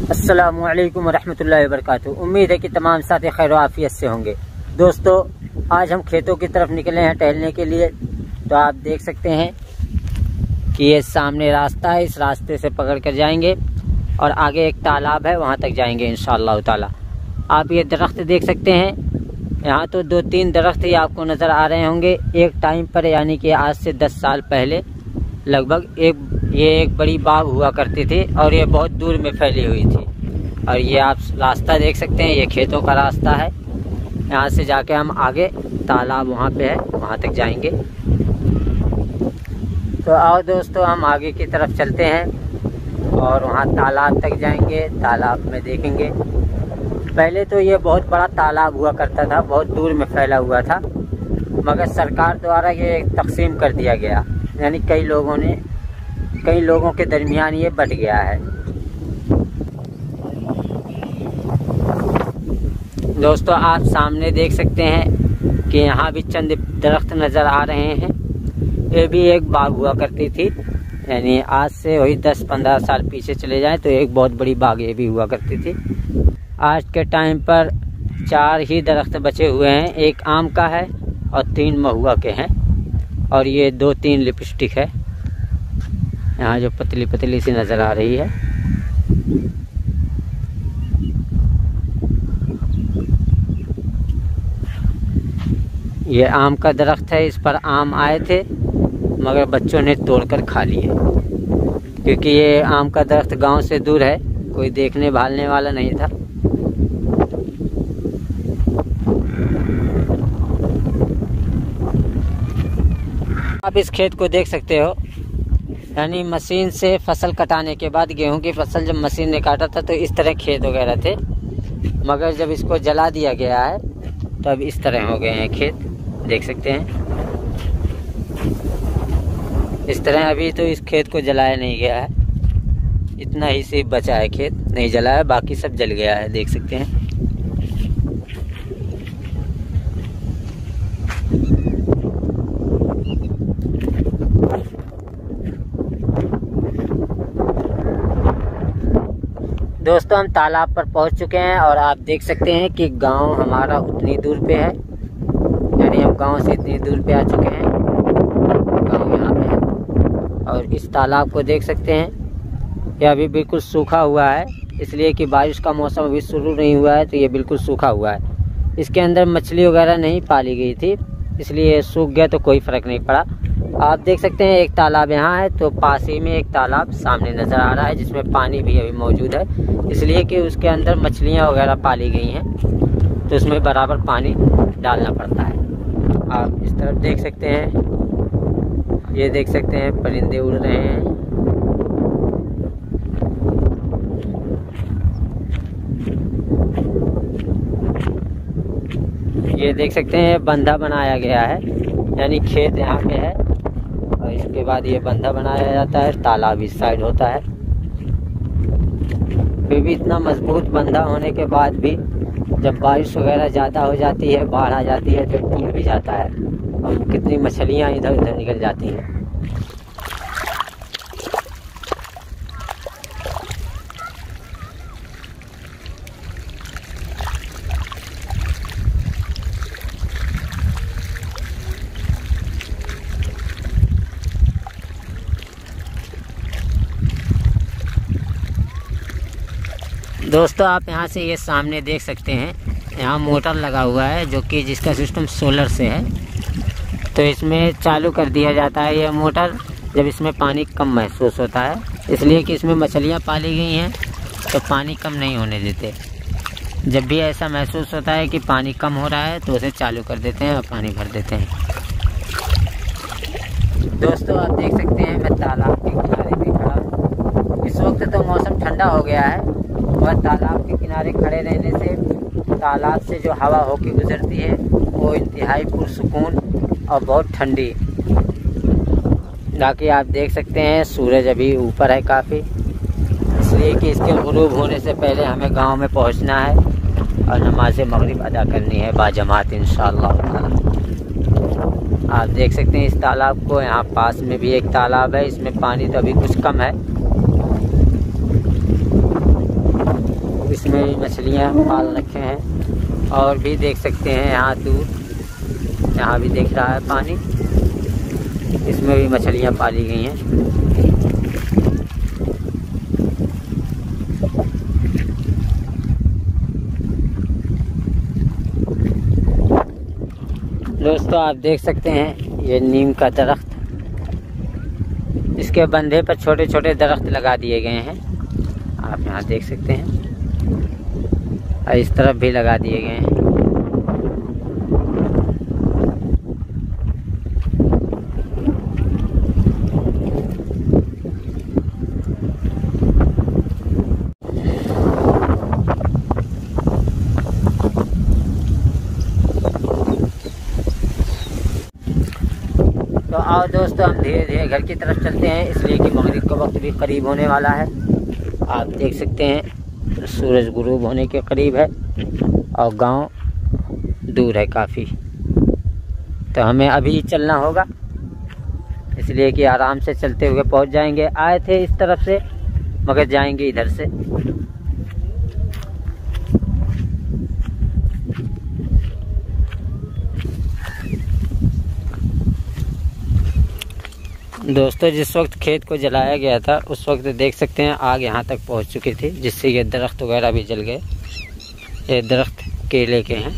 अस्सलामुअलैकुम वरहमतुल्लाहि वबरकातुहू। उम्मीद है कि तमाम साथी खैर आफियत से होंगे। दोस्तों, आज हम खेतों की तरफ निकले हैं टहलने के लिए। तो आप देख सकते हैं कि ये सामने रास्ता है, इस रास्ते से पकड़ कर जाएंगे और आगे एक तालाब है, वहाँ तक जाएंगे इंशाअल्लाह ताला। आप ये दरख्त देख सकते हैं, यहाँ तो 2-3 दरख्त ही आपको नज़र आ रहे होंगे। एक टाइम पर यानी कि आज से 10 साल पहले लगभग ये एक बड़ी बाग हुआ करती थी और ये बहुत दूर में फैली हुई थी। और ये आप रास्ता देख सकते हैं, ये खेतों का रास्ता है। यहाँ से जाके हम आगे तालाब वहाँ पे है, वहाँ तक जाएंगे। तो आओ दोस्तों, हम आगे की तरफ चलते हैं और वहाँ तालाब तक जाएंगे। तालाब में देखेंगे, पहले तो ये बहुत बड़ा तालाब हुआ करता था, बहुत दूर में फैला हुआ था, मगर सरकार द्वारा ये तकसीम कर दिया गया, यानी कई लोगों के दरमियान ये बट गया है। दोस्तों, आप सामने देख सकते हैं कि यहाँ भी चंद दरख्त नज़र आ रहे हैं। ये भी एक बाग हुआ करती थी, यानी आज से वही 10-15 साल पीछे चले जाएं तो एक बहुत बड़ी बाग ये भी हुआ करती थी। आज के टाइम पर 4 ही दरख्त बचे हुए हैं, एक आम का है और 3 महुआ के हैं और ये 2-3 लिपस्टिक है यहाँ जो पतली पतली सी नज़र आ रही है। ये आम का दरख्त है, इस पर आम आए थे मगर बच्चों ने तोड़कर खा लिए, क्योंकि ये आम का दरख्त गांव से दूर है, कोई देखने भालने वाला नहीं था। आप इस खेत को देख सकते हो, यानी मशीन से फसल कटाने के बाद गेहूं की फसल जब मशीन ने काटा था तो इस तरह खेत वगैरह थे, मगर जब इसको जला दिया गया है तो अब इस तरह हो गए हैं खेत, देख सकते हैं इस तरह। अभी तो इस खेत को जलाया नहीं गया है, इतना ही सिर्फ बचा है, खेत नहीं जलाया, बाकी सब जल गया है, देख सकते हैं। दोस्तों, हम तालाब पर पहुंच चुके हैं और आप देख सकते हैं कि गांव हमारा उतनी दूर पे है, यानी हम गांव से इतनी दूर पे आ चुके हैं, गांव यहाँ पे है। और इस तालाब को देख सकते हैं, यह अभी बिल्कुल सूखा हुआ है, इसलिए कि बारिश का मौसम अभी शुरू नहीं हुआ है तो ये बिल्कुल सूखा हुआ है। इसके अंदर मछली वगैरह नहीं पाली गई थी, इसलिए सूख गया तो कोई फ़र्क नहीं पड़ा। आप देख सकते हैं एक तालाब यहाँ है, तो पास ही में एक तालाब सामने नज़र आ रहा है जिसमें पानी भी अभी मौजूद है, इसलिए कि उसके अंदर मछलियाँ वगैरह पाली गई हैं तो उसमें बराबर पानी डालना पड़ता है। आप इस तरफ देख सकते हैं, ये देख सकते हैं परिंदे उड़ रहे हैं। ये देख सकते हैं बंधा बनाया गया है, यानी खेत यहाँ पे है और इसके बाद ये बंधा बनाया जाता है, तालाब इस साइड होता है। फिर भी इतना मजबूत बंधा होने के बाद भी जब बारिश वगैरह ज़्यादा हो जाती है, बाढ़ आ जाती है तो टूट भी जाता है और कितनी मछलियाँ इधर उधर निकल जाती हैं। दोस्तों, आप यहाँ से ये सामने देख सकते हैं, यहाँ मोटर लगा हुआ है जो कि जिसका सिस्टम सोलर से है। तो इसमें चालू कर दिया जाता है ये मोटर जब इसमें पानी कम महसूस होता है, इसलिए कि इसमें मछलियाँ पाली गई हैं तो पानी कम नहीं होने देते। जब भी ऐसा महसूस होता है कि पानी कम हो रहा है तो उसे चालू कर देते हैं और पानी भर देते हैं। दोस्तों, आप देख सकते हैं मैं तालाब के किनारे पे खड़ा हूँ। इस वक्त तो मौसम ठंडा हो गया है और तालाब के किनारे खड़े रहने से तालाब से जो हवा होके गुजरती है वो इंतहाई पुरसुकून और बहुत ठंडी। बाकी आप देख सकते हैं सूरज अभी ऊपर है काफ़ी, इसलिए कि इसके गुरूब होने से पहले हमें गांव में पहुंचना है और नमाज मगरिब अदा करनी है बाजमात इंशाअल्लाह ताला। आप देख सकते हैं इस तालाब को, यहाँ पास में भी एक तालाब है, इसमें पानी तो अभी कुछ कम है। इसमें भी मछलियाँ पाल रखे हैं। और भी देख सकते हैं यहाँ दूर, यहाँ भी दिख रहा है पानी, इसमें भी मछलियाँ पाली गई हैं। दोस्तों आप देख सकते हैं ये नीम का दरख्त, इसके बंधे पर छोटे छोटे दरख्त लगा दिए गए हैं, आप यहाँ देख सकते हैं, और इस तरफ भी लगा दिए गए हैं। तो आओ दोस्तों हम धीरे धीरे घर की तरफ चलते हैं, इसलिए कि मगरिब का वक्त भी करीब होने वाला है। आप देख सकते हैं सूरज गुरूब होने के करीब है और गांव दूर है काफ़ी, तो हमें अभी चलना होगा, इसलिए कि आराम से चलते हुए पहुंच जाएंगे। आए थे इस तरफ से मगर जाएंगे इधर से। दोस्तों जिस वक्त खेत को जलाया गया था उस वक्त देख सकते हैं आग यहाँ तक पहुँच चुकी थी, जिससे ये दरख्त वगैरह भी जल गए। ये दरख्त केले के हैं।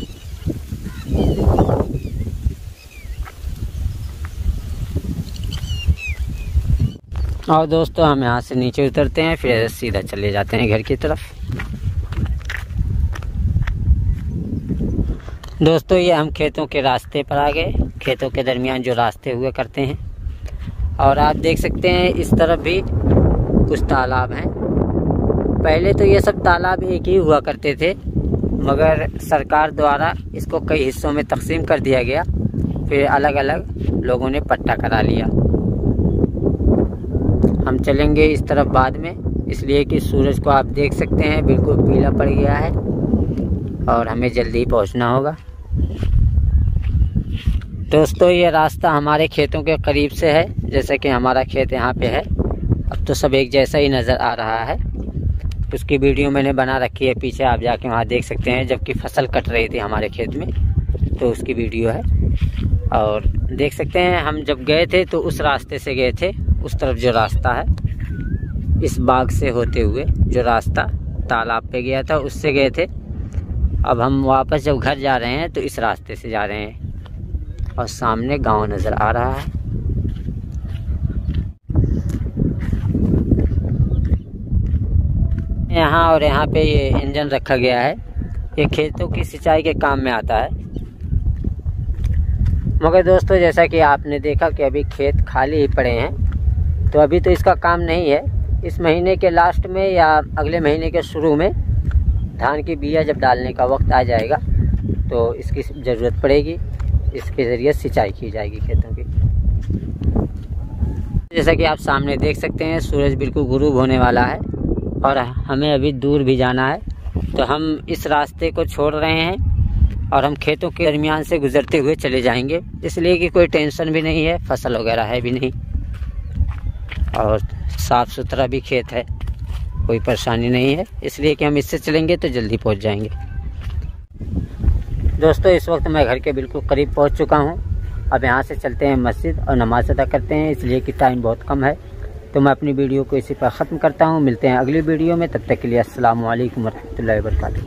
और दोस्तों हम यहाँ से नीचे उतरते हैं, फिर सीधा चले जाते हैं घर की तरफ। दोस्तों ये हम खेतों के रास्ते पर आ गए, खेतों के दरमियान जो रास्ते हुए करते हैं। और आप देख सकते हैं इस तरफ भी कुछ तालाब हैं। पहले तो ये सब तालाब एक ही हुआ करते थे, मगर सरकार द्वारा इसको कई हिस्सों में तकसीम कर दिया गया, फिर अलग अलग लोगों ने पट्टा करा लिया। हम चलेंगे इस तरफ बाद में, इसलिए कि सूरज को आप देख सकते हैं बिल्कुल पीला पड़ गया है और हमें जल्दी पहुंचना होगा। दोस्तों ये रास्ता हमारे खेतों के करीब से है, जैसे कि हमारा खेत यहाँ पे है। अब तो सब एक जैसा ही नज़र आ रहा है। उसकी वीडियो मैंने बना रखी है पीछे, आप जाके वहाँ देख सकते हैं, जबकि फसल कट रही थी हमारे खेत में, तो उसकी वीडियो है। और देख सकते हैं हम जब गए थे तो उस रास्ते से गए थे, उस तरफ जो रास्ता है इस बाग से होते हुए जो रास्ता तालाब पे गया था उससे गए थे। अब हम वापस जब घर जा रहे हैं तो इस रास्ते से जा रहे हैं और सामने गांव नज़र आ रहा है। यहाँ और यहाँ पे ये इंजन रखा गया है, ये खेतों की सिंचाई के काम में आता है। मगर दोस्तों जैसा कि आपने देखा कि अभी खेत खाली ही पड़े हैं, तो अभी तो इसका काम नहीं है। इस महीने के लास्ट में या अगले महीने के शुरू में धान की बिया जब डालने का वक्त आ जाएगा तो इसकी ज़रूरत पड़ेगी, इसके ज़रिए सिंचाई की जाएगी खेतों की। जैसा कि आप सामने देख सकते हैं सूरज बिल्कुल गुरूब होने वाला है और हमें अभी दूर भी जाना है, तो हम इस रास्ते को छोड़ रहे हैं और हम खेतों के दरमियान से गुजरते हुए चले जाएंगे, इसलिए कि कोई टेंशन भी नहीं है, फसल वगैरह है भी नहीं और साफ़ सुथरा भी खेत है, कोई परेशानी नहीं है, इसलिए कि हम इससे चलेंगे तो जल्दी पहुंच जाएंगे। दोस्तों इस वक्त मैं घर के बिल्कुल करीब पहुंच चुका हूं। अब यहां से चलते हैं मस्जिद और नमाज अदा करते हैं, इसलिए कि टाइम बहुत कम है, तो मैं अपनी वीडियो को इसी पर ख़त्म करता हूं। मिलते हैं अगली वीडियो में, तब तक के लिए अस्सलाम वालेकुम वरहमतुल्लाहि वबरकातुहू।